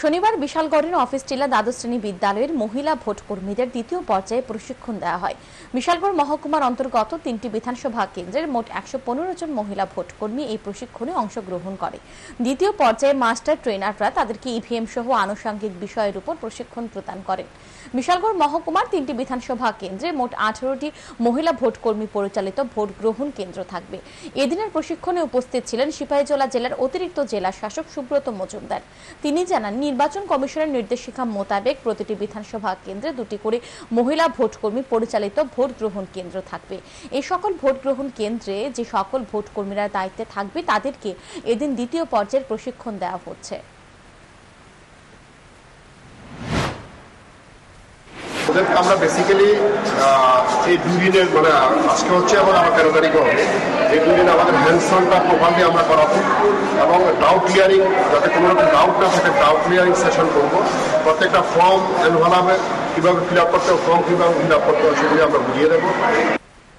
শনিবার বিশালগড়ের অফিস টিলা দ্বাদশ শ্রেণী বিদ্যালয়ের মহিলা ভোট কর্মীদের দ্বিতীয় পর্যায়ে প্রশিক্ষণ দেওয়া হয়। বিশালগড় মহকুমার অন্তর্গত 3টি বিধানসভা কেন্দ্রের মোট 115 জন মহিলা ভোট কর্মী এই প্রশিক্ষণে অংশগ্রহণ করে। দ্বিতীয় পর্যায়ে মাস্টার ট্রেনাররা তাদেরকে ইভিএম সহ আনুষঙ্গিক বিষয়ের উপর প্রশিক্ষণ প্রদান করেন। বিশালগড় মহকুমার 3টি বিধানসভা কেন্দ্রে মোট 18টি মহিলা ভোট কর্মী পরিচালিত ভোট গ্রহণ কেন্দ্র থাকবে। এদিনের প্রশিক্ষণে উপস্থিত ছিলেন সিপাহীজলা জেলার অতিরিক্ত জেলা শাসক সুব্রত মজুমদার। তিনি জানান, নির্বাচন কমিশনের নির্দেশিকা মোতাবেক প্রতিটি বিধানসভা কেন্দ্রে 2টি করে মহিলা ভোট কর্মী পরিচালিত ভোট গ্রহণ কেন্দ্র থাকবে। এই সকল ভোট গ্রহণ কেন্দ্রে যে সকল ভোট কর্মীরা দায়িত্বে থাকবে তাদেরকে এদিন দ্বিতীয় পর্যায়ের প্রশিক্ষণ দেওয়া হচ্ছে। আমরা বেসিক্যালি এই 2 দিনের মানে আজকে হচ্ছে এবং আমার 13 তারিখে হবে, এই 2 দিন আমাদের হ্যান্ডসনটা প্রপারলি আমরা করাবো এবং ডাউট ক্লিয়ারিং, যাতে কোনো রকম ডাউট না থাকে ডাউট ক্লিয়ারিং সেশন করবো। প্রত্যেকটা ফর্ম এনভেলপে কীভাবে ফিল আপ করতে হবে, ফর্ম কীভাবে ফিল আপ করতে হবে সেগুলি আমরা বুঝিয়ে দেবো।